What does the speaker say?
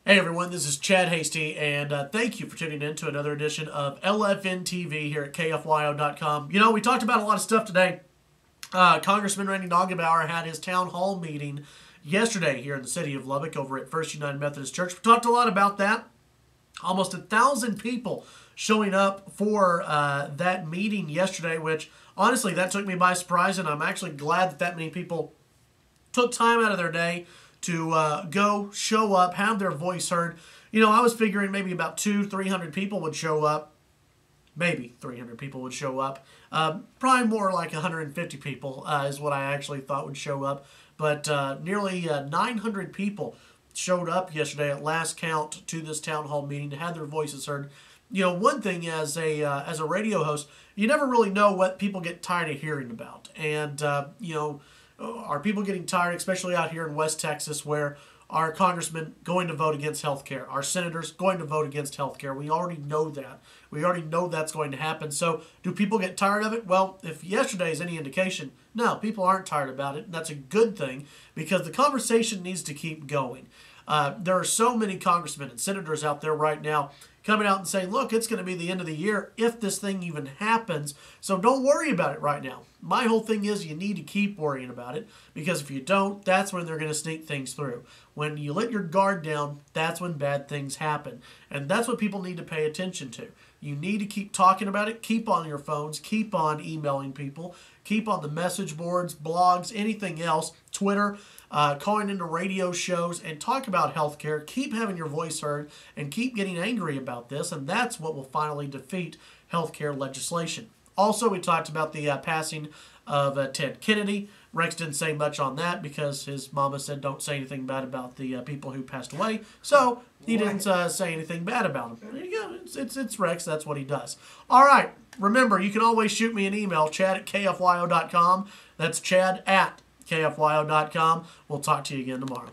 Hey everyone, this is Chad Hasty, and thank you for tuning in to another edition of LFN TV here at KFYO.com. You know, we talked about a lot of stuff today. Congressman Randy Neugebauer had his town hall meeting yesterday here in the city of Lubbock over at First United Methodist Church. We talked a lot about that. Almost 1,000 people showing up for that meeting yesterday, which honestly, that took me by surprise, and I'm actually glad that that many people took time out of their day to go, show up, have their voice heard. You know, I was figuring maybe about 200-300 people would show up. Maybe 300 people would show up. Probably more like 150 people is what I actually thought would show up. But nearly 900 people showed up yesterday at last count to this town hall meeting to have their voices heard. You know, one thing as a radio host, you never really know what people get tired of hearing about. And, you know, are people getting tired, especially out here in West Texas, where our congressmen going to vote against health care, our senators going to vote against health care? We already know that. We already know that's going to happen. So do people get tired of it? Well, if yesterday is any indication, no, people aren't tired about it. And that's a good thing because the conversation needs to keep going. There are so many congressmen and senators out there right now coming out and saying, look, it's going to be the end of the year if this thing even happens. So don't worry about it right now. My whole thing is you need to keep worrying about it because if you don't, that's when they're going to sneak things through. When you let your guard down, that's when bad things happen. And that's what people need to pay attention to. You need to keep talking about it, keep on your phones, keep on emailing people, keep on the message boards, blogs, anything else, Twitter, calling into radio shows, and talk about healthcare. Keep having your voice heard and keep getting angry about this, and that's what will finally defeat healthcare legislation. Also, we talked about the passing of Ted Kennedy. Rex didn't say much on that because his mama said don't say anything bad about the people who passed away. So he didn't say anything bad about him. There you go. It's Rex. That's what he does. All right. Remember, you can always shoot me an email, chad@kfyo.com. That's chad@kfyo.com. We'll talk to you again tomorrow.